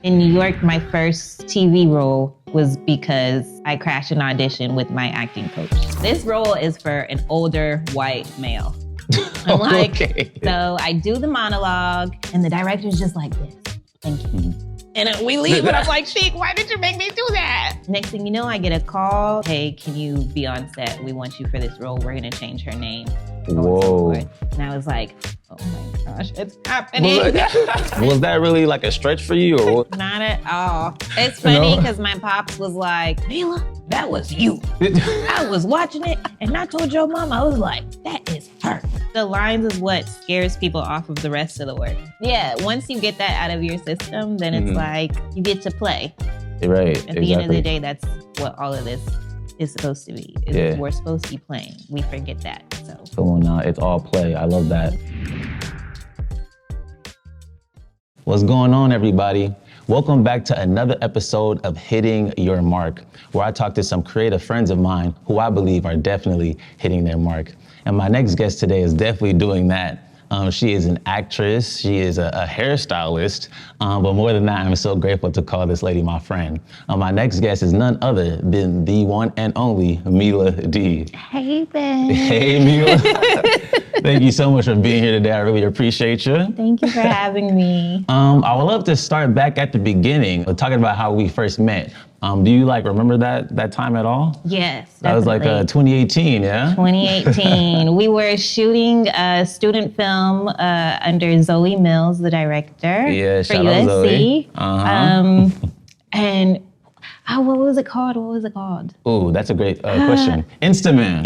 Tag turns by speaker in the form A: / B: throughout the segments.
A: In New York, my first TV role was because I crashed an audition with my acting coach. This role is for an older white male. I'm like, okay. So I do the monologue and the director's just like this. Thank you. And we leave and I'm like, Sheik, why did you make me do that? Next thing you know, I get a call. Hey, can you be on set? We want you for this role. We're gonna change her name.
B: Whoa.
A: And I was like, oh my gosh, it's happening.
B: Was that really like a stretch for you or what?
A: Not at all. It's funny because my pops was like, Milah, that was you. I was watching it and I told your mom, I was like, that is her. The lines is what scares people off of the rest of the work. Yeah, once you get that out of your system, then it's like you get to play.
B: Right,
A: At the end of the day, that's what all of this is supposed to be. We're supposed to be playing. We forget that. So
B: come on now, it's all play. I love that. What's going on, everybody? Welcome back to another episode of Hitting Your Mark, where I talk to some creative friends of mine who I believe are definitely hitting their mark. And my next guest today is definitely doing that. She is an actress, she is a hairstylist, but more than that, I'm so grateful to call this lady my friend. My next guest is none other than the one and only Milah Dee.
A: Hey, Ben.
B: Hey, Milah. Thank you so much for being here today. I really appreciate you.
A: Thank you for having me.
B: I would love to start back at the beginning, talking about how we first met. Do you remember that time at all?
A: Yes,
B: definitely. That was like 2018, yeah?
A: 2018. We were shooting a student film under Zoe Mills, the director,
B: yeah,
A: for
B: shout
A: USC.
B: out Zoe.
A: And what was it called?
B: Ooh, that's a great question. Instaman.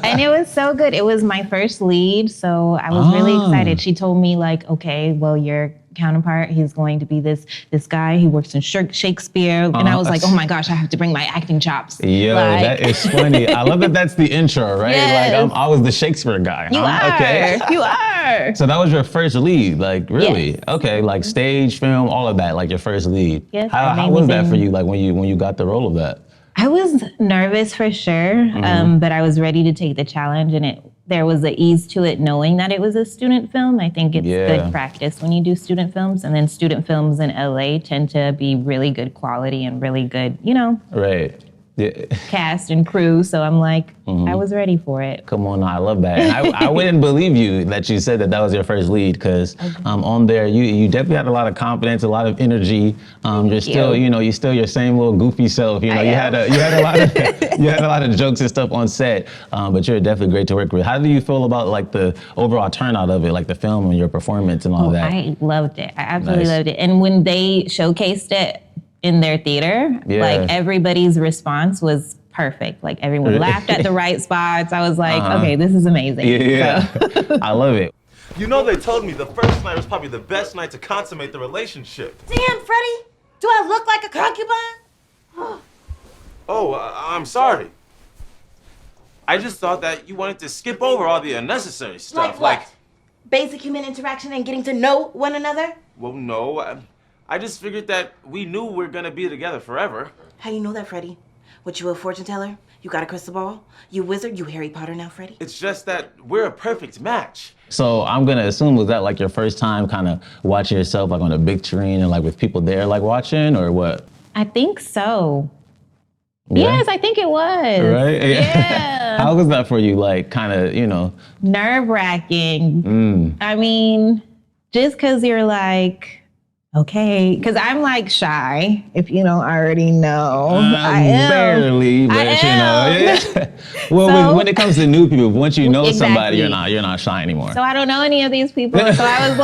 A: And it was so good. It was my first lead, so I was really excited. She told me okay, well, your counterpart, he's going to be this guy. He works in Shakespeare. And I was like, oh my gosh, I have to bring my acting chops.
B: Yo, that is funny. I love that that's the intro, right?
A: Yes.
B: I was the Shakespeare guy.
A: You are.
B: Okay.
A: You are.
B: So that was your first lead, really?
A: Yes.
B: Okay, stage, film, all of that, your first lead.
A: Yes.
B: How was that for you, when you got the role of that?
A: I was nervous for sure, but I was ready to take the challenge, and there was an ease to it knowing that it was a student film. I think it's good practice when you do student films, and then student films in LA tend to be really good quality and really good,
B: Right. Yeah.
A: cast and crew. So I'm like, I was ready for it.
B: Come on, I love that. And I wouldn't believe you that you said that was your first lead, because on there you definitely had a lot of confidence, a lot of energy. You're still, you're still your same little goofy self. You had a lot of jokes and stuff on set, but you're definitely great to work with. How do you feel about the overall turnout of it, the film and your performance and all that?
A: I loved it. I absolutely loved it. And when they showcased it in their theater, everybody's response was perfect. Everyone laughed at the right spots. I was like, okay, this is amazing.
B: Yeah. So. I love it.
C: You know, they told me the first night was probably the best night to consummate the relationship.
D: Damn, Freddie, do I look like a concubine?
C: I'm sorry. I just thought that you wanted to skip over all the unnecessary stuff.
D: Like what? Basic human interaction and getting to know one another?
C: Well, no. I just figured that we knew we were gonna be together forever.
D: How you know that, Freddie? What, you a fortune teller? You got a crystal ball? You wizard? You Harry Potter now, Freddie?
C: It's just that we're a perfect match.
B: So I'm gonna assume, was that your first time kind of watching yourself on a big screen and with people there watching, or what?
A: I think so.
B: Yeah?
A: Yes, I think it was.
B: Right?
A: Yeah.
B: How was that for you?
A: Nerve-wracking. I mean, just because you're okay, because I'm shy, if you don't already know. I am.
B: Barely, but Yeah. Well,
A: So,
B: when it comes to new people, once you know somebody,
A: Exactly.
B: you're not shy anymore.
A: So I don't know any of these people. So I was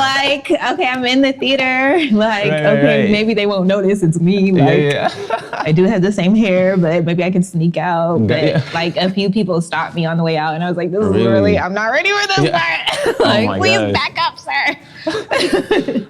A: okay, I'm in the theater.
B: Right.
A: Maybe they won't notice it's me. I do have the same hair, but maybe I can sneak out. But a few people stopped me on the way out, and I was like, this is really, I'm not ready for this part. Please back up, sir.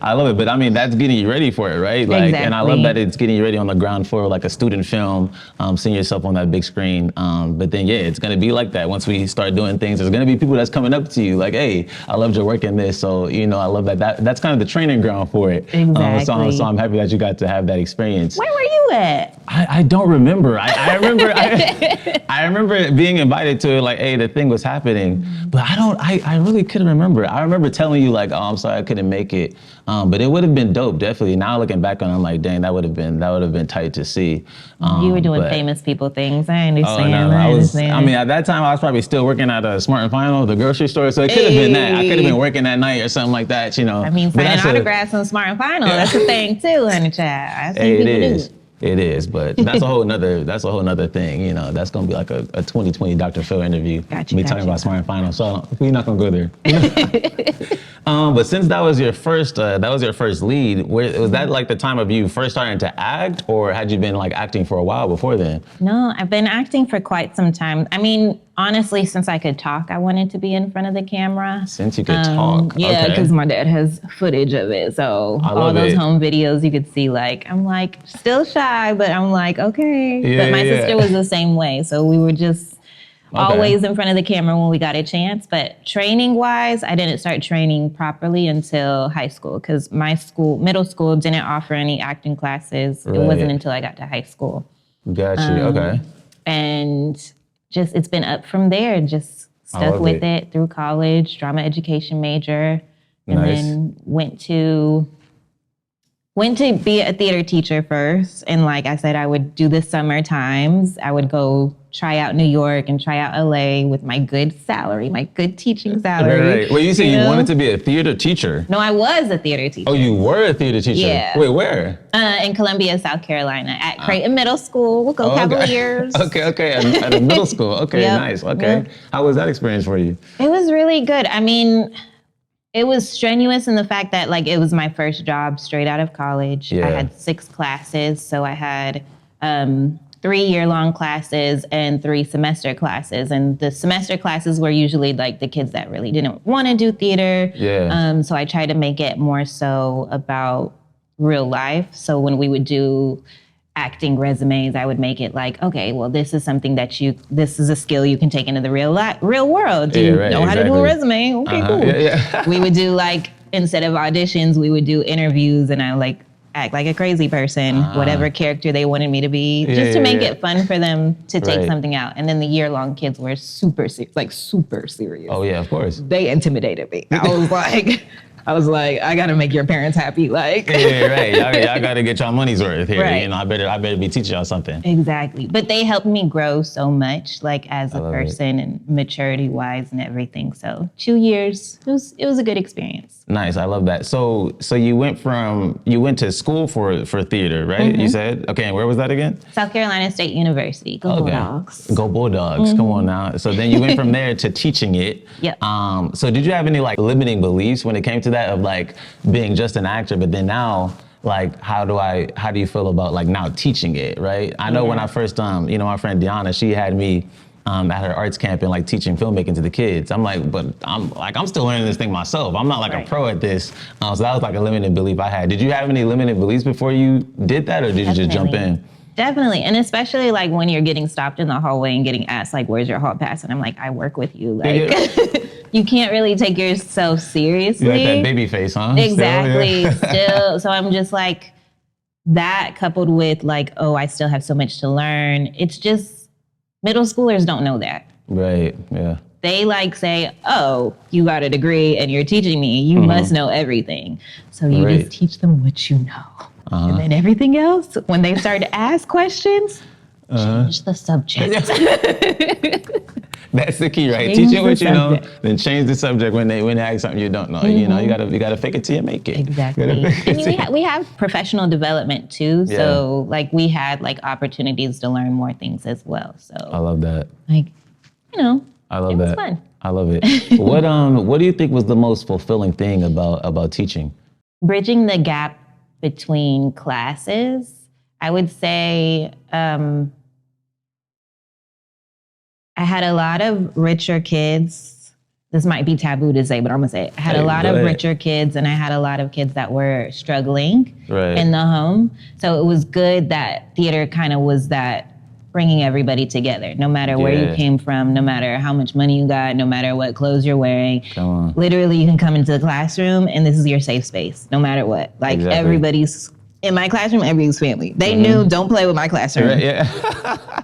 B: I love it, but I mean, that's getting you ready for it, right?
A: Exactly.
B: And I love that it's getting you ready on the ground floor, a student film, seeing yourself on that big screen. But then, it's gonna be like that. Once we start doing things, there's gonna be people that's coming up to you hey, I loved your work in this. So, I love that's kind of the training ground for it.
A: Exactly.
B: So I'm happy that you got to have that experience.
A: Where were you at?
B: I don't remember. I remember I remember being invited to it, hey, the thing was happening, but I really couldn't remember. I remember telling you oh, I'm sorry, couldn't make it. But it would have been dope, definitely. Now looking back on it, I'm like, dang, that would have been tight to see.
A: You were doing famous people things. I understand.
B: Oh, no, I mean, at that time, I was probably still working at a Smart and Final, the grocery store. So it could have been that. I could have been working that night or something like that, you know.
A: I mean, signing autographs on Smart and Final, that's a thing too, honey child. I've seen people do it.
B: It is, but that's a whole nother thing. You know, that's gonna be like a 2020 Dr. Phil interview. Me talking about Smart and Final, so we're not gonna go there. But since that was your first lead, was that like the time of you first starting to act, or had you been like acting for a while before then?
A: No, I've been acting for quite some time. I mean, honestly, since I could talk, I wanted to be in front of the camera.
B: Since you could talk,
A: yeah, because my dad has footage of it, so all those home videos you could see. Like, I'm like still shy, but I'm like okay.
B: Yeah,
A: but my sister was the same way, so we were just always in front of the camera when we got a chance. But training-wise, I didn't start training properly until high school because my middle school didn't offer any acting classes. It wasn't until I got to high school.
B: Got you. Okay.
A: And just it's been up from there. Just stuck with it through college, drama education major, and then went to be a theater teacher first. And like I said, I would do the summer times. I would go try out New York and try out LA with my good salary, my good teaching salary.
B: Right. Well, you said you wanted to be a theater teacher.
A: No, I was a theater teacher.
B: Oh, you were a theater teacher?
A: Yeah.
B: Wait, where?
A: In Columbia, South Carolina, at Creighton Middle School. We'll go Cavaliers.
B: Okay. At a middle school. Okay, nice. Okay. Yep. How was that experience for you?
A: It was really good. I mean, it was strenuous in the fact that like it was my first job straight out of college. I had 6 classes. So I had 3 year-long classes and 3 semester classes. And the semester classes were usually like the kids that really didn't want to do theater. Yeah. So I tried to make it more so about real life. So when we would do acting resumes, I would make it like, okay, well, this is something this is a skill you can take into the real world. Do you know how to do a resume? Okay, cool. Yeah. We would do like, instead of auditions, we would do interviews, and I like act like a crazy person, whatever character they wanted me to be, just to make it fun for them to take something out. And then the year-long kids were super serious.
B: Oh yeah, of course.
A: They intimidated me. I was like, I gotta make your parents happy. Like,
B: right. Y'all gotta get y'all money's worth here. Right. You know, I better be teaching y'all something.
A: Exactly. But they helped me grow so much, like as a person and maturity wise and everything. So 2 years, it was a good experience.
B: Nice. I love that. So you went to school for theater, right? Mm-hmm. You said, okay, and where was that again?
A: South Carolina State University. Go Bulldogs.
B: Go Bulldogs. Mm-hmm. Come on now. So then you went from there to teaching it.
A: Yep.
B: So did you have any like limiting beliefs when it came to that of like being just an actor, but then now like how do you feel about like now teaching it, right? I know when I first my friend Deanna, she had me at her arts camp and like teaching filmmaking to the kids. I'm like, but I'm still learning this thing myself. I'm not like a pro at this. So that was like a limited belief I had. Did you have any limited beliefs before you did that, or did you just jump in?
A: Definitely. And especially like when you're getting stopped in the hallway and getting asked like, where's your hall pass? And I'm like, I work with you. Like, you can't really take yourself seriously.
B: You like that baby face, huh?
A: Exactly. Still. So I'm just like, that coupled with like, oh, I still have so much to learn. It's just, middle schoolers don't know that.
B: Right. Yeah.
A: They like say, oh, you got a degree and you're teaching me. You must know everything. So you just teach them what you know. And then everything else, when they start to ask questions, change the subject.
B: That's the key, right? Teach it what you know, then change the subject when they ask something you don't know. Mm-hmm. You know, you gotta fake it till you make it.
A: Exactly. And we have professional development too. Yeah. So like we had like opportunities to learn more things as well. So
B: I love that.
A: Like, you know,
B: I love
A: it
B: that.
A: was fun.
B: I love it. What do you think was the most fulfilling thing about teaching?
A: Bridging the gap between classes. I would say I had a lot of richer kids. This might be taboo to say, but I'm gonna say it. I had a lot of richer kids, and I had a lot of kids that were struggling in the home. So it was good that theater kind of was that bringing everybody together, no matter where you came from, no matter how much money you got, no matter what clothes you're wearing. Come on. Literally, you can come into the classroom, and this is your safe space, no matter what. Like everybody's in my classroom, everybody's family. They knew, don't play with my classroom.
B: Yeah.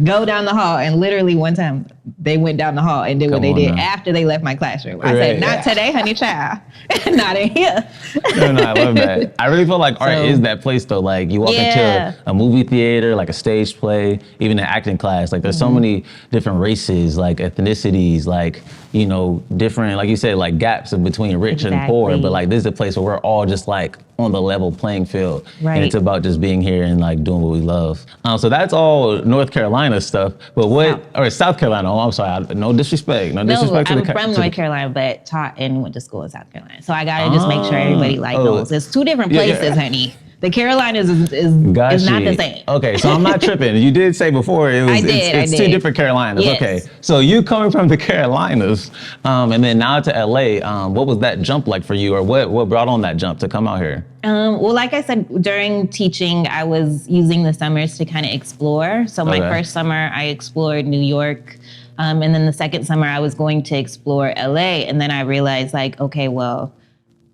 A: Go down the hall, and literally one time, they went down the hall and did what they did after they left my classroom. I said, not today, honey child. Not in here.
B: No, I love that. I really feel like art is that place though. Like you walk into a movie theater, like a stage play, even an acting class. Like there's so many different races, like ethnicities, like, you know, different, like you said, like gaps in between rich and poor. But like this is a place where we're all just like on the level playing field. Right. And it's about just being here and like doing what we love. So that's all North Carolina stuff. But South Carolina. Oh, I'm sorry. No disrespect. No disrespect to the
A: I'm from North Carolina, but taught and went to school in South Carolina. So I gotta just make sure everybody knows. It's two different places, honey. The Carolinas is not the same.
B: Okay, so I'm not tripping. You did say before it's two different Carolinas. Yes. Okay, so you coming from the Carolinas, and then now to LA. What was that jump like for you, or what brought on that jump to come out here?
A: Well, like I said, during teaching, I was using the summers to kind of explore. So my first summer, I explored New York. And then the second summer, I was going to explore LA. And then I realized, like, okay, well,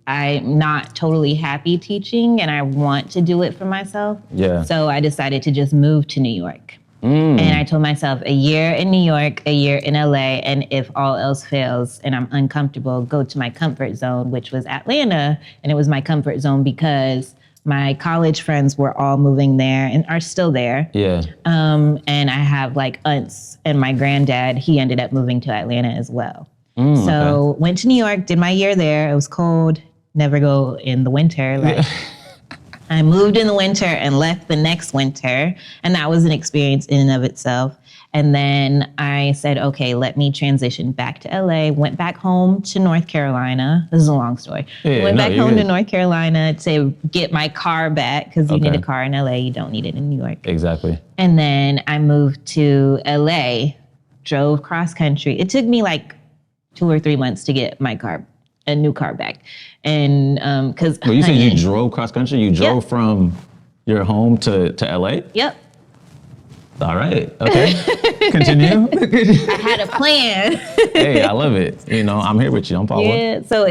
A: I'm not totally happy teaching and I want to do it for myself. Yeah. So I decided to just move to New York. And I told myself a year in New York, a year in LA, and if all else fails and I'm uncomfortable, go to my comfort zone, which was Atlanta. And it was my comfort zone because my college friends were all moving there and are still there. Yeah. And I have like aunts, and my granddad, he ended up moving to Atlanta as well. So went to New York, did my year there. It was cold, never go in the winter. Like I moved in the winter and left the next winter. And that was an experience in and of itself. And then I said, okay, let me transition back to LA, went back home to North Carolina. This is a long story. Went back home to North Carolina to get my car back because you need a car in LA. You don't need it in New York.
B: Exactly.
A: And then I moved to LA, drove cross country. It took me like 2 or 3 months to get my car, a new car back. And because
B: you said you drove cross country? You drove from your home to LA?
A: Yep.
B: All right. Okay. Continue.
A: I had a plan.
B: Hey, I love it. You know, I'm here with you. I'm following.
A: Yeah. So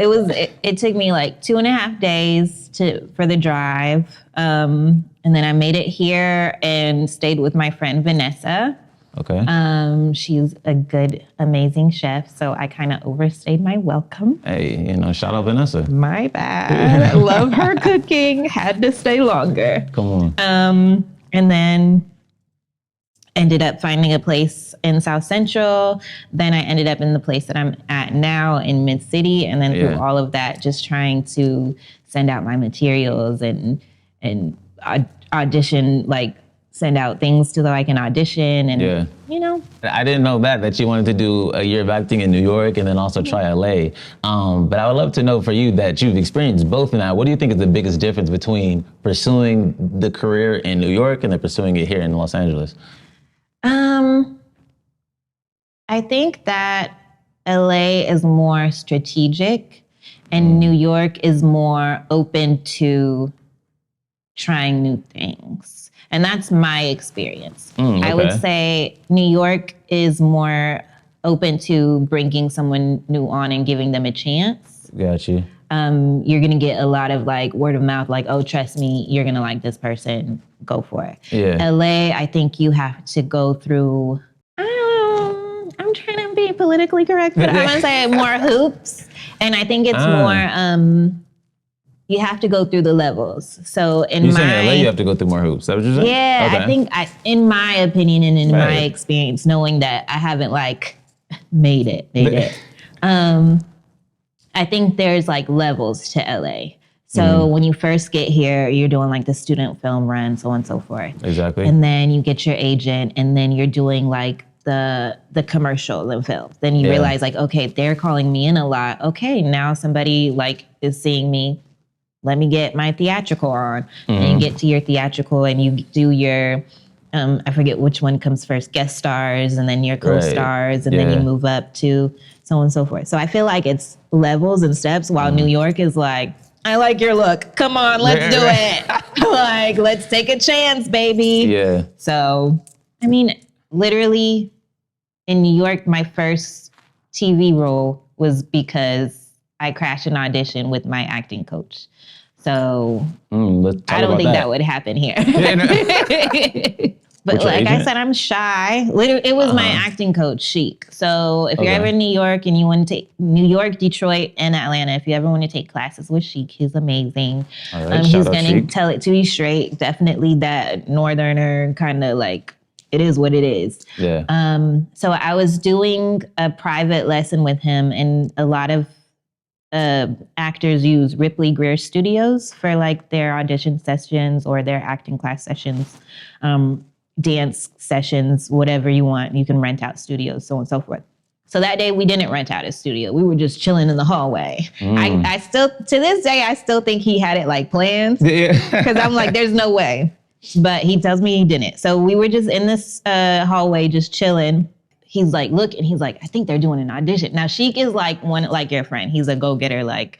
A: it took me like 2.5 days for the drive. And then I made it here and stayed with my friend Vanessa. Okay. She's a good, amazing chef, so I kind of overstayed my welcome.
B: Hey, you know, shout out Vanessa.
A: My bad. I love her cooking. Had to stay longer.
B: Come on.
A: And then ended up finding a place in South Central. Then I ended up in the place that I'm at now in Mid-City, and then through all of that, just trying to send out my materials and audition, like send out things so I can audition and, you know.
B: I didn't know that you wanted to do a year of acting in New York and then also try LA. But I would love to know for you that you've experienced both of that. What do you think is the biggest difference between pursuing the career in New York and then pursuing it here in Los Angeles?
A: I think that LA is more strategic and New York is more open to trying new things. And that's my experience. Okay. I would say New York is more open to bringing someone new on and giving them a chance.
B: Got you.
A: You're gonna get a lot of like word of mouth, like, oh, trust me, you're gonna like this person, go for it. Yeah. LA, I think you have to go through, I'm trying to be politically correct, but I'm gonna say more hoops. And I think it's more, you have to go through the levels. So in
B: you're saying LA, you have to go through more hoops. Is that what you're saying?
A: Yeah, okay. I think in my opinion and in my experience, knowing that I haven't like made it. I think there's like levels to LA. So when you first get here, you're doing like the student film run, so on and so forth.
B: Exactly.
A: And then you get your agent, and then you're doing like the commercial and film. Then you realize like, okay, they're calling me in a lot. Okay, now somebody like is seeing me. Let me get my theatrical on. And you get to your theatrical and you do your, I forget which one comes first, guest stars, and then your co-stars, and then you move up to so on and so forth. So I feel like it's levels and steps, while New York is like, I like your look. Come on, let's do it. Like, let's take a chance, baby. Yeah. So, I mean, literally in New York, my first TV role was because I crashed an audition with my acting coach. So I don't think that would happen here. But
B: With your
A: like I
B: agent?
A: said, I'm shy. Literally, it was my acting coach, Chic. So if you're
B: Okay.
A: ever in New York and you want to take New York, Detroit, and Atlanta, if you ever want to take classes with Chic, he's amazing.
B: All right,
A: He's
B: shout out
A: going to
B: Chic.
A: tell it to you straight. Definitely that northerner kind of like, it is what it is.
B: Yeah.
A: So I was doing a private lesson with him, and a lot of actors use Ripley Greer Studios for like their audition sessions or their acting class sessions, dance sessions, whatever you want. You can rent out studios, so on and so forth. So that day we didn't rent out a studio. We were just chilling in the hallway. I still, to this day, I still think he had it like planned, because I'm like, there's no way. But he tells me he didn't. So we were just in this hallway, just chilling. He's like, look, and he's like, I think they're doing an audition. Now, Sheik is like like your friend. He's a go-getter. Like,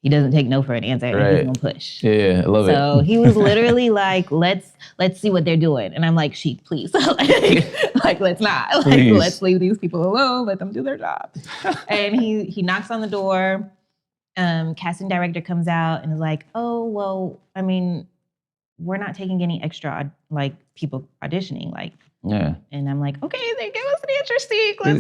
A: he doesn't take no for an answer.
B: Right.
A: He's gonna push.
B: Yeah, I love it.
A: So he was literally like, let's see what they're doing. And I'm like, Sheik, please. like, let's not. Like,
B: Please.
A: let's leave these people alone. Let them do their job. And he knocks on the door. Casting director comes out and is like, oh, well, I mean, we're not taking any extra like people auditioning. Like,
B: Yeah.
A: and I'm like, okay, they give us an interesting. Let's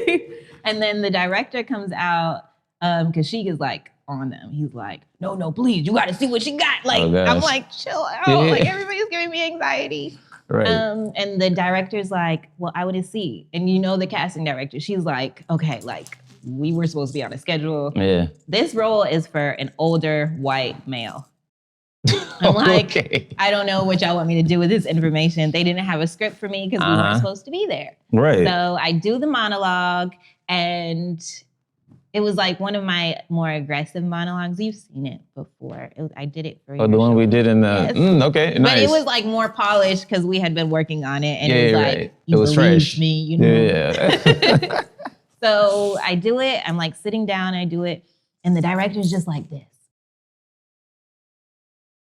A: leave. And then the director comes out because Sheik is like on them. He's like, no, please, you got to see what she got. Like, I'm like, chill out.
B: Yeah.
A: Like, everybody's giving me anxiety.
B: Right.
A: And the director's like, well, I want to see. And you know the casting director, she's like, okay, like we were supposed to be on a schedule.
B: Yeah.
A: This role is for an older white male. I'm like,
B: Okay.
A: I don't know what y'all want me to do with this information. They didn't have a script for me because we weren't supposed to be there.
B: Right.
A: So I do the monologue, and it was like one of my more aggressive monologues. You've seen it before. I did it for you.
B: Oh, the one we did in the.
A: Yes.
B: Okay, nice.
A: But it was like more polished because we had been working on it, and it was like,
B: right.
A: you
B: It was
A: believed
B: fresh.
A: me, you know.
B: Yeah.
A: So I do it. I'm like sitting down. I do it, and the director's just like this.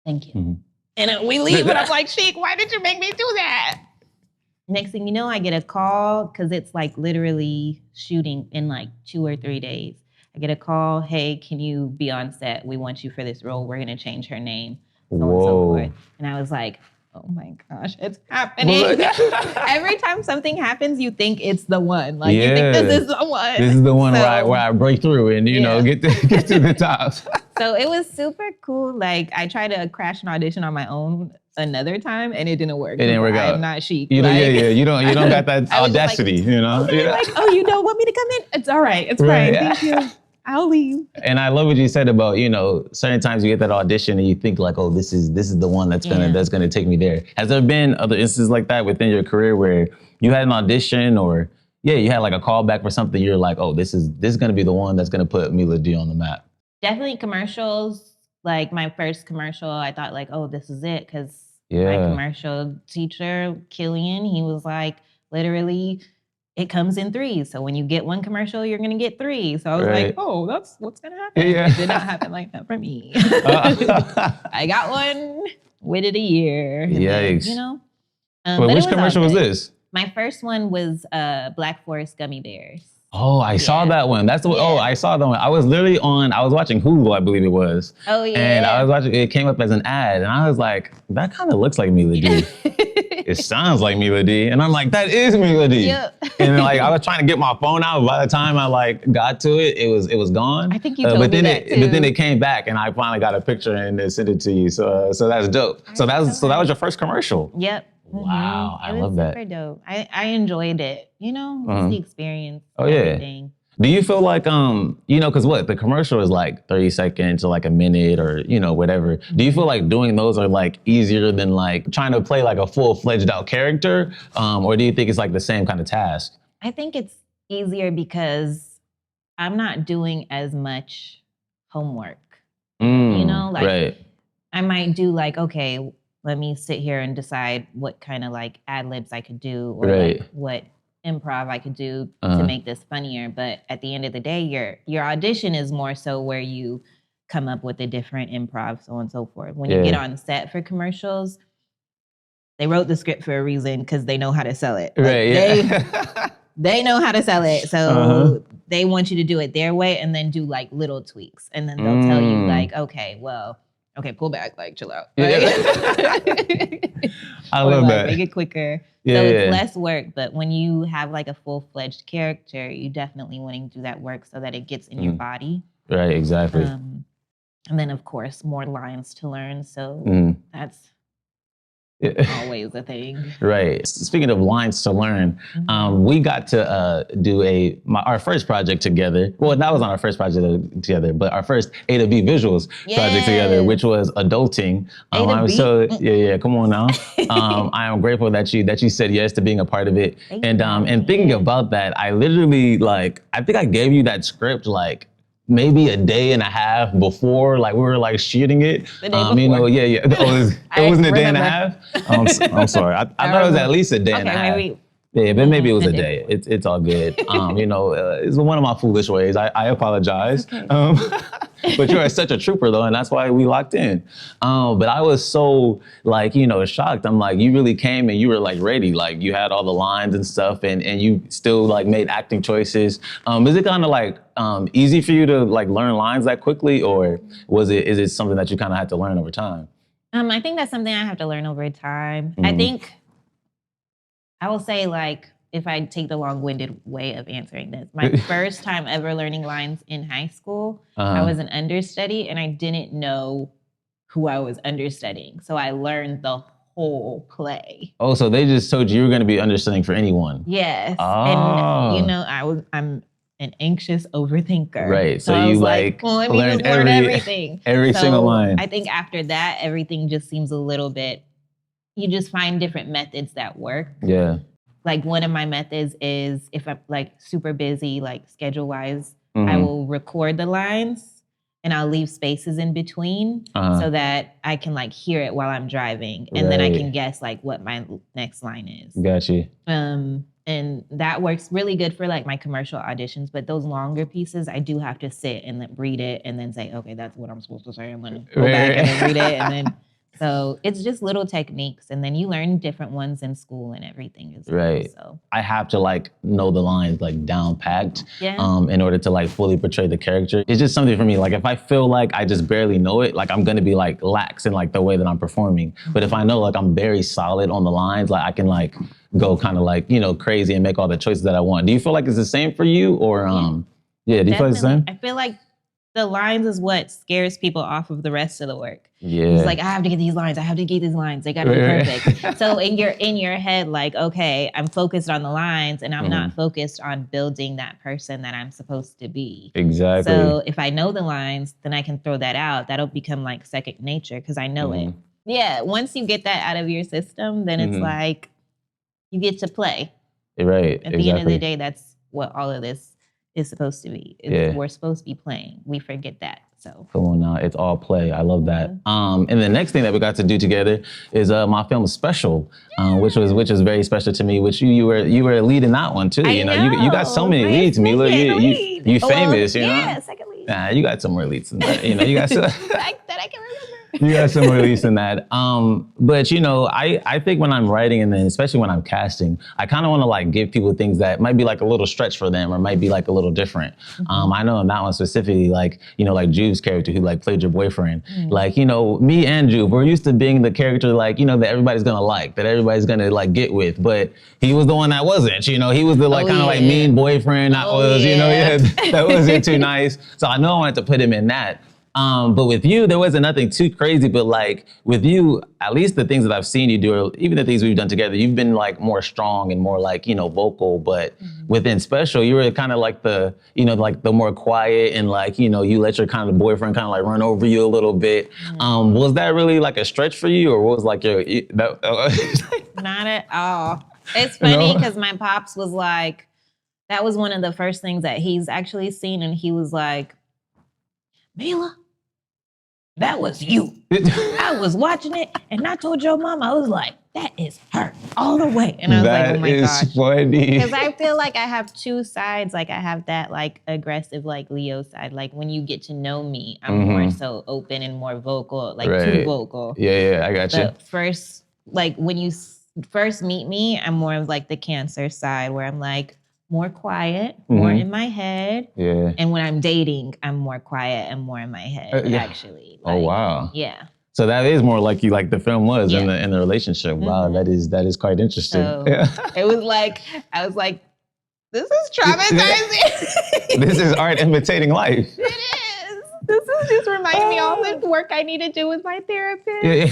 A: Thank you.
B: Mm-hmm.
A: And we leave, and I'm like, Sheik, why did you make me do that? Next thing you know, I get a call because it's like literally shooting in like 2 or 3 days. I get a call, hey, can you be on set? We want you for this role. We're going to change her name. So on and so forth. And I was like, oh my gosh, it's happening. Every time something happens, you think it's the one. Like, you think this is the one.
B: This is the one where I break through and, you know, get to the top.
A: So it was super cool. Like, I tried to crash an audition on my own another time, and it didn't work.
B: It didn't work out.
A: I'm not Sheik.
B: You
A: like,
B: you don't got that audacity,
A: like,
B: you know?
A: Okay, like, oh, you don't want me to come in? It's all right. It's fine. Thank you. I'll leave.
B: And I love what you said about, you know, certain times you get that audition and you think like, oh, this is the one that's gonna take me there. Has there been other instances like that within your career where you had an audition or you had like a callback for something, you're like, oh, this is gonna be the one that's gonna put Milah Dee on the map?
A: Definitely commercials. Like my first commercial, I thought like, oh, this is it. Because my commercial teacher, Killian, he was like, literally, it comes in 3s. So when you get one commercial, you're going to get 3. So I was like, oh, that's what's going to happen.
B: Yeah.
A: It did not happen like that for me. I got one, waited a year.
B: Yikes.
A: Then, you know?
B: Wait, which commercial was this?
A: My first one was Black Forest Gummy Bears.
B: Oh, I saw that one. That's the one. Oh, I saw that one. I was literally I was watching Hulu, I believe it was.
A: Oh, yeah.
B: And I was watching, it came up as an ad, and I was like, that kind of looks like Milah Dee. It sounds like Milah Dee. And I'm like, that is Milah Dee.
A: Yep.
B: And like, I was trying to get my phone out. By the time I like got to it, it was gone.
A: I think you told me that too.
B: But then it came back, and I finally got a picture and they sent it to you. So that's dope. So that was your first commercial.
A: Yep.
B: Wow, I love
A: that.
B: that.
A: Super dope. I enjoyed it. You know, just the experience.
B: Oh yeah.
A: Everything.
B: Do you feel like you know, because the commercial is like 30 seconds or like a minute or you know whatever. Do you feel like doing those are like easier than like trying to play like a full-fledged out character, or do you think it's like the same kind of task?
A: I think it's easier because I'm not doing as much homework. You know, like I might do like, okay, let me sit here and decide what kind of like ad libs I could do or like what improv I could do to make this funnier. But at the end of the day, your audition is more so where you come up with a different improv, so on and so forth. When you get on set for commercials, they wrote the script for a reason because they know how to sell it. Like, they know how to sell it. So they want you to do it their way and then do like little tweaks. And then they'll tell you like, okay, well, okay, pull back, like chill out.
B: Yeah. I
A: Or
B: love
A: like,
B: that.
A: make it quicker.
B: Yeah,
A: So
B: yeah.
A: it's less work, but when you have like a full-fledged character, you definitely want to do that work so that it gets in your body.
B: Right, exactly.
A: And then of course, more lines to learn. So that's always a thing.
B: Right. Speaking of lines to learn, we got to do our first project together. Well, that was not our first project together, but our first A to B visuals project together, which was adulting. Come on now. I am grateful that you said yes to being a part of it. And thinking about that, I literally I think I gave you that script maybe a day and a half before, we were shooting it.
A: The day before.
B: It wasn't a day and a half. I'm sorry. I thought it was at least a day and a half. Yeah, but maybe it was a day. It's all good. It's one of my foolish ways. I apologize. Okay. But you're such a trooper though, and that's why we locked in. But I was so shocked. I'm like, you really came and you were ready. You had all the lines and stuff, and you still made acting choices. Is it kind of easy for you to learn lines that quickly, or is it something that you kind of had to learn over time?
A: I think that's something I have to learn over time. I think I will say if I take the long-winded way of answering this, my first time ever learning lines in high school, I was an understudy and I didn't know who I was understudying. So I learned the whole play.
B: Oh, so they just told you were going to be understudying for anyone.
A: Yes.
B: Oh.
A: And I'm an anxious overthinker.
B: Right.
A: So you let me just learn everything.
B: Every single line.
A: I think after that, everything just seems a little bit, you just find different methods that work.
B: Yeah.
A: One of my methods is if I'm super busy, schedule-wise, I will record the lines and I'll leave spaces in between so that I can hear it while I'm driving. And then I can guess what my next line is.
B: Gotcha.
A: And that works really good for my commercial auditions. But those longer pieces, I do have to sit and then read it and then say, okay, that's what I'm supposed to say. I'm going to go back and then read it and then... So it's just little techniques, and then you learn different ones in school and everything as well.
B: Right.
A: So
B: I have to know the lines down packed in order to fully portray the character. It's just something for me. If I feel I just barely know it, I'm gonna be lax in the way that I'm performing. But if I know I'm very solid on the lines, I can go kind of crazy and make all the choices that I want. Do you feel it's the same for you, or do you feel it's the same?
A: I feel the lines is what scares people off of the rest of the work.
B: Yeah.
A: It's I have to get these lines. I have to get these lines. They got to be perfect. So in your head, okay, I'm focused on the lines and I'm not focused on building that person that I'm supposed to be.
B: Exactly.
A: So if I know the lines, then I can throw that out. That'll become second nature because I know it. Yeah. Once you get that out of your system, then it's you get to play.
B: Right.
A: At the end of the day, that's what all of this is supposed to be. We're supposed to be playing. We forget that. So
B: come on now, it's all play. I love that. And the next thing that we got to do together is my film special, which was very special to me. Which you were a lead in that one too. You got so many leads, Milah. You famous, you know.
A: Yeah, second lead.
B: Nah, you got some more leads than that. You got some.
A: that I can remember.
B: You got some more leads than that. But I think when I'm writing and then especially when I'm casting, I kind of want to give people things that might be a little stretch for them or might be a little different. I know in that one specifically, Juve's character who played your boyfriend, me and Juve, we're used to being the character that everybody's gonna that everybody's gonna get with, but he was the one that wasn't. He was the kind of mean boyfriend that that wasn't too nice. So I know I wanted to put him in that. But with you, there wasn't nothing too crazy, but with you, at least the things that I've seen you do, or even the things we've done together, you've been more strong and more vocal, but within special, you were kind of the, the more quiet and you let your kind of boyfriend kind of run over you a little bit. Was that really a stretch for you, or what was your,
A: Not at all. It's funny because my pops was that was one of the first things that he's actually seen. And he was Milah, that was you. I was watching it and I told your mom, I was that is her all the way. And I was oh my gosh.
B: That is funny.
A: Because I feel I have two sides. I have that aggressive Leo side. When you get to know me, I'm more so open and more vocal, too vocal.
B: Yeah, I got you.
A: First, when you first meet me, I'm more of the Cancer side where I'm more quiet, more in my head.
B: Yeah.
A: And when I'm dating, I'm more quiet and more in my head, actually.
B: Oh, wow.
A: Yeah.
B: So that is more like you, like the film was
A: Yeah.
B: in the relationship. Wow, that is quite interesting.
A: So it was like, I was like, this is traumatizing.
B: This is art imitating life.
A: It is. This is just reminding me all the work I need to do with my therapist.
B: Yeah.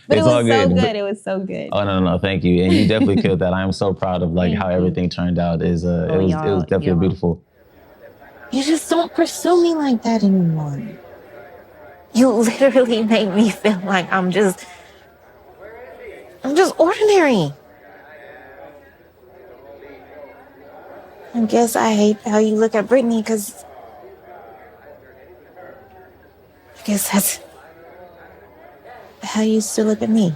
A: But
B: It's
A: it was
B: all
A: so
B: good.
A: good. It was so good.
B: Oh no, thank you. And you definitely killed that. I am so proud of like how everything turned out. It was definitely beautiful.
D: You just don't pursue me like that anymore. You literally make me feel like I'm just ordinary. I guess I hate how you look at Brittany because I guess that's how you used to look at me.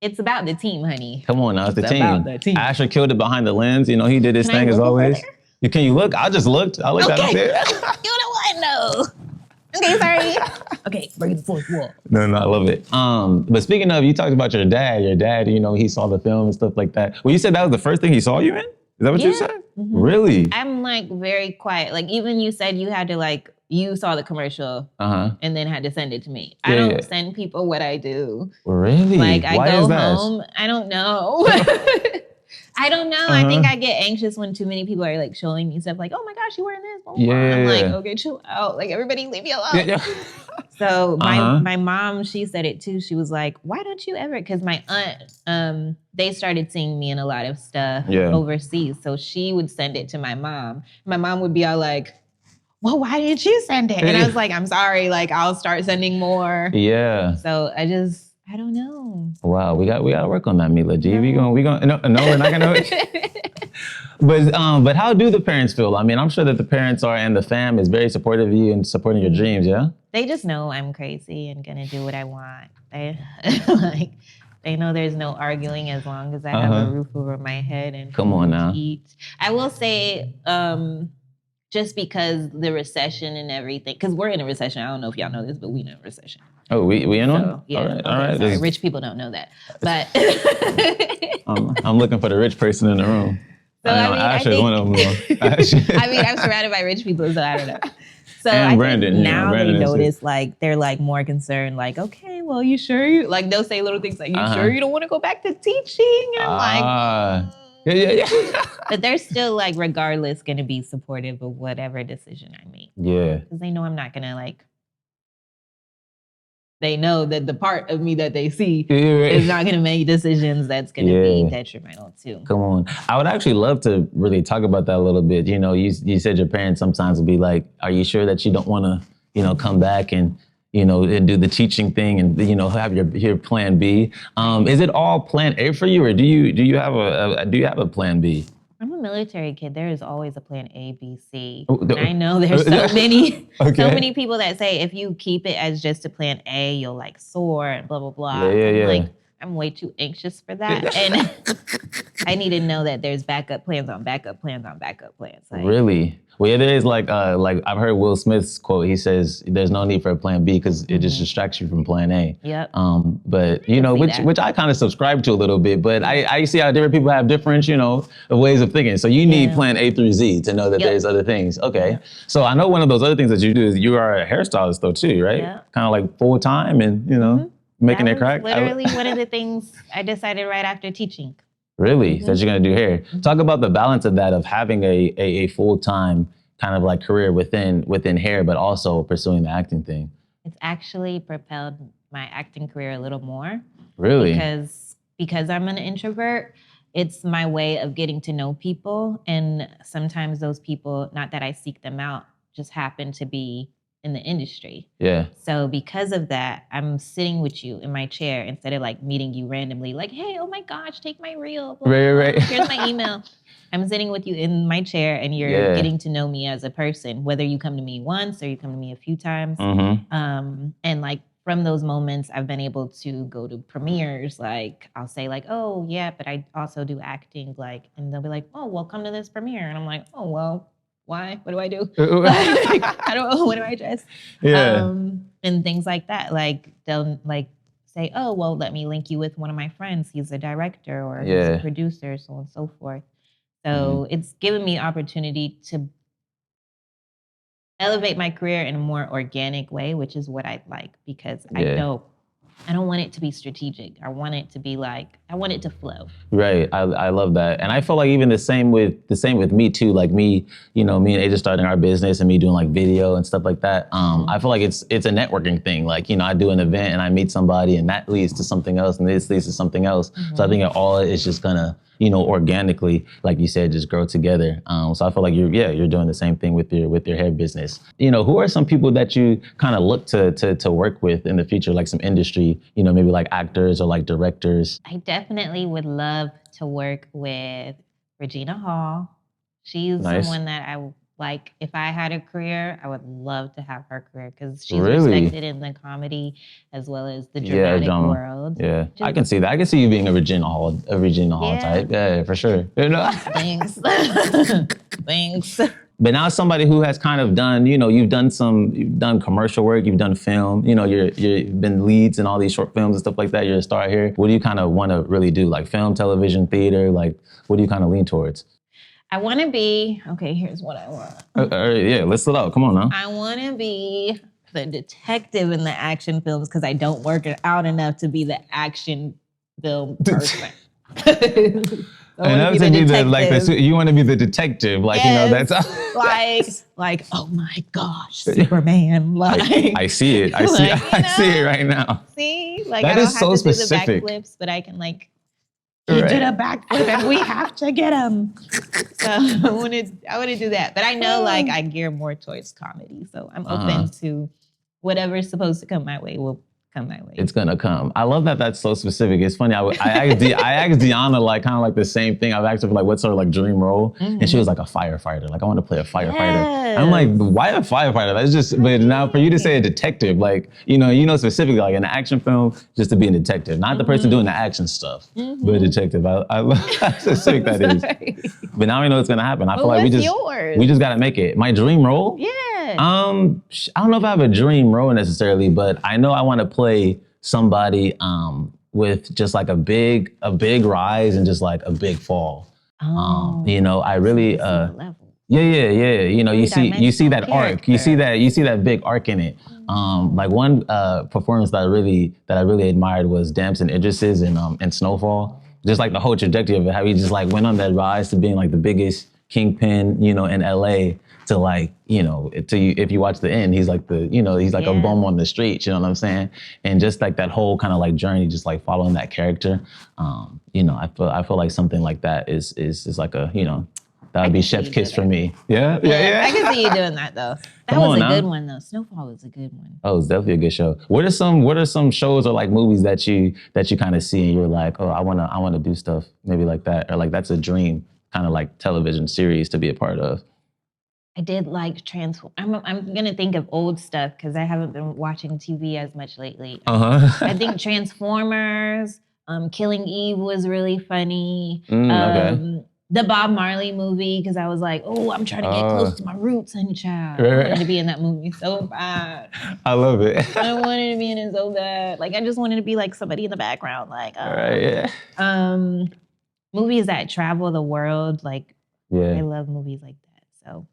A: It's about the team, honey.
B: Come on now, it's the team.
A: about the team.
B: Asher killed it behind the lens. You know, he did his thing as always. Can you look? I just looked. I looked at it.
A: You know what? No. Okay, sorry. Okay, break the fourth wall.
B: No, I love it. But speaking of, you talked about your dad. Your dad, you know, he saw the film and stuff like that. Well, you said that was the first thing he saw you in? Is that what you said? Mm-hmm. Really?
A: I'm like very quiet. Like even you said you had to like, you saw the commercial and then had to send it to me. I don't send people what I do.
B: Really?
A: Like I go home, I don't know. I don't know. I think I get anxious when too many people are like showing me stuff like, oh my gosh, you wearing this? Blah, blah, blah. I'm like, okay, chill out. Like everybody leave me alone. So my mom, she said it too. She was like, why don't you ever? Because my aunt, they started seeing me in a lot of stuff overseas. So she would send it to my mom. My mom would be all like, well, why didn't you send it? And I was like, I'm sorry. Like I'll start sending more.
B: Yeah.
A: So I don't know.
B: Wow, we got to work on that, Milah Dee. No. we're not gonna. But how do the parents feel? I mean, I'm sure that the parents and the fam is very supportive of you and supporting your dreams. Yeah.
A: They just know I'm crazy and gonna do what I want. They know there's no arguing as long as I have a roof over my head and
B: come on now.
A: Eat. I will say, just because the recession and everything, because we're in a recession. I don't know if y'all know this, but we in a recession.
B: Oh, we in one?
A: Yeah.
B: All right.
A: Sorry, rich people don't know that. But
B: I'm looking for the rich person in the room.
A: So I think
B: one of them.
A: I mean, I'm surrounded by rich people, so I don't know. So
B: and
A: I
B: Brandon,
A: think now
B: Brandon
A: they notice like they're like more concerned, like, okay, well, you sure you like they'll say little things like, you sure you don't want to go back to teaching? And I'm like,
B: yeah.
A: But they're still like, regardless, gonna be supportive of whatever decision I make.
B: Yeah.
A: Because they know I'm not gonna like. They know that the part of me that they see is not going to make decisions that's going to be detrimental too.
B: Come on. I would actually love to really talk about that a little bit. You know, you said your parents sometimes would be like, are you sure that you don't want to, you know, come back and, you know, and do the teaching thing and, you know, have your plan B? Is it all plan A for you, or do you have a plan B?
A: I'm a military kid. There is always a plan A, B, C. And I know there's so many people that say if you keep it as just a plan A, you'll like soar and blah, blah, blah. Like, I'm way too anxious for that. And I need to know that there's backup plans on backup plans on backup plans. Like,
B: really? Well, yeah, there is like I've heard Will Smith's quote. He says there's no need for a plan B because it just distracts you from plan A.
A: Yep.
B: But you know, which I kind of subscribe to a little bit. But I see how different people have different, you know, ways of thinking. So you need plan A through Z to know that there's other things. Okay. Yeah. So I know one of those other things that you do is you are a hairstylist though too, right? Yeah. Kind of like full time and you know making it crack.
A: Literally one of the things I decided right after teaching.
B: Really? That you're gonna do hair. Talk about the balance of that, of having a full-time kind of like career within hair, but also pursuing the acting thing.
A: It's actually propelled my acting career a little more.
B: Really?
A: Because I'm an introvert, it's my way of getting to know people. And sometimes those people, not that I seek them out, just happen to be in the industry. Yeah. So because of that, I'm sitting with you in my chair instead of like meeting you randomly, like, hey, oh my gosh, take my reel. Blah, blah, blah. Right. Here's my email. I'm sitting with you in my chair and you're getting to know me as a person, whether you come to me once or you come to me a few times. And like from those moments, I've been able to go to premieres. Like I'll say like, oh yeah, but I also do acting. Like, and they'll be like, oh, well, come to this premiere. And I'm like, oh, well, why? What do I do? I don't know. What do I dress? Yeah. And things like that. Like they'll like say, oh, well, let me link you with one of my friends. He's a director or he's a producer, so on and so forth. So it's given me opportunity to elevate my career in a more organic way, which is what I like, because I don't want it to be strategic. I want it to be like, I want it to flow.
B: Right. I love that. And I feel like even the same with me too. Like me, me and Aja starting our business and me doing like video and stuff like that. I feel like it's a networking thing. Like, I do an event and I meet somebody and that leads to something else and this leads to something else. So I think it all is just gonna, organically, like you said, just grow together. So I feel like you're doing the same thing with your hair business. Who are some people that you kind of look to work with in the future, like some industry, maybe like actors or like directors?
A: I definitely would love to work with Regina Hall. She's someone that I like. If I had a career, I would love to have her career because she's respected in the comedy as well as the dramatic world.
B: Yeah, I can see that. I can see you being a Regina Hall type. Yeah, for sure.
A: Thanks. Thanks.
B: But now somebody who has kind of done, you've done commercial work, you've done film, you've been leads in all these short films and stuff like that. You're a star here. What do you kind of want to really do? Like film, television, theater? Like, what do you kind of lean towards?
A: I want to be, here's what I want.
B: List it out. Come on now.
A: I want to be the detective in the action films because I don't work it out enough to be the action film person.
B: And that to be you want to be the detective, like that's
A: like oh my gosh, Superman! Like
B: I see it, I see it right now.
A: See, like
B: that
A: I don't
B: is
A: have
B: so
A: to
B: specific.
A: do the backflips, but I can like he did a backflip and we have to get him. So I want to do that, but I know like I gear more towards comedy, so I'm open to whatever's supposed to come my way will come my way.
B: It's gonna come. I love that that's so specific. It's funny. I asked Deanna like kind of like the same thing. I've asked her for like what sort of like dream role, and she was like a firefighter. Like I want to play a firefighter. Yes. I'm like, why a firefighter? That's just. But now for you to say a detective, like specifically like in an action film, just to be a detective, not the person doing the action stuff, but a detective. I love how specific that is. But now we know it's gonna happen. I feel like we just gotta make it. My dream role?
A: Yeah.
B: I don't know if I have a dream role necessarily, but I know I want to play somebody with just like a big rise and just like a big fall. I really you see that arc. You see that big arc in it. Like one performance that I really admired was Damson Idris's in Snowfall. Just like the whole trajectory of it, how he just like went on that rise to being like the biggest kingpin, in LA. To like, if you watch the end, he's like he's like a bum on the street, you know what I'm saying? And just like that whole kind of like journey, just like following that character, I feel like something like that is like a, that would be chef's kiss for me. Yeah.
A: I can see you doing that though. That was a good one though. Snowfall was a good one.
B: Oh, it's definitely a good show. What are some shows or like movies that you kind of see and you're like, oh, I wanna do stuff maybe like that, or like that's a dream kind of like television series to be a part of?
A: I did like Transform. I'm gonna think of old stuff because I haven't been watching TV as much lately. I think Transformers, Killing Eve was really funny. The Bob Marley movie because I was like, oh, I'm trying to get close to my roots, honey child. I wanted to be in that movie so bad.
B: I love it.
A: I wanted to be in it so bad. Like I just wanted to be like somebody in the background. Like, movies that travel the world. Like, I love movies like that. So.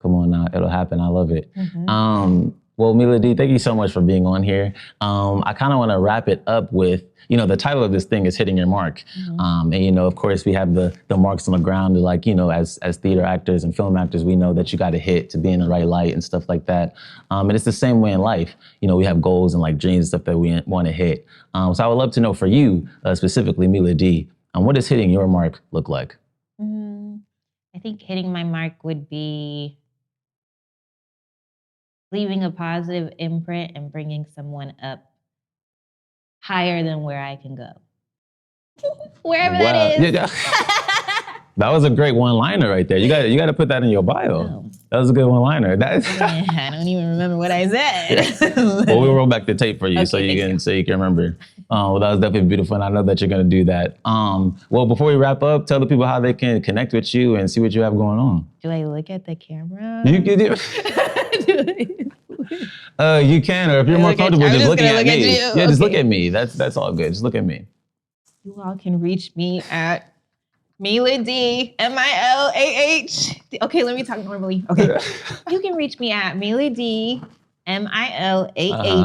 B: Come on now, it'll happen. I love it. Well, Milah Dee, thank you so much for being on here. I kind of want to wrap it up with, the title of this thing is Hitting Your Mark. And, of course, we have the marks on the ground, like, as theater actors and film actors, we know that you got to hit to be in the right light and stuff like that. And it's the same way in life. We have goals and like dreams and stuff that we want to hit. So I would love to know for you, specifically Milah Dee, what does hitting your mark look like?
A: I think hitting my mark would be leaving a positive imprint and bringing someone up higher than where I can go. Wherever that is.
B: That was a great one-liner right there. You got to put that in your bio. Oh. That was a good one-liner.
A: I don't even remember what I said.
B: Well, we'll roll back the tape for you so you can remember. Well, that was definitely beautiful, and I know that you're going to do that. Well, before we wrap up, tell the people how they can connect with you and see what you have going on.
A: Do I look at the camera?
B: You can do. You can, or if you're more comfortable just looking at me. Just look at me. That's all good. Just look at me.
A: You all can reach me at Milah Dee, Milah. Okay, let me talk normally. Okay. You can reach me at Milah Dee, MILAHDEE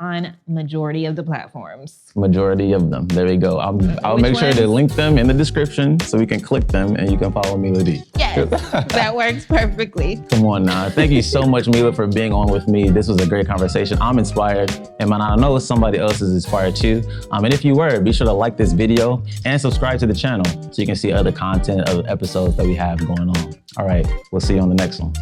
A: on majority of the platforms.
B: Majority of them. There we go. I'll make sure to link them in the description so we can click them and you can follow Milah Dee.
A: Yes, that works perfectly.
B: Come on now. Thank you so much, Milah, for being on with me. This was a great conversation. I'm inspired, and I know somebody else is inspired too. And if you were, be sure to like this video and subscribe to the channel so you can see other content, other episodes that we have going on. All right, we'll see you on the next one.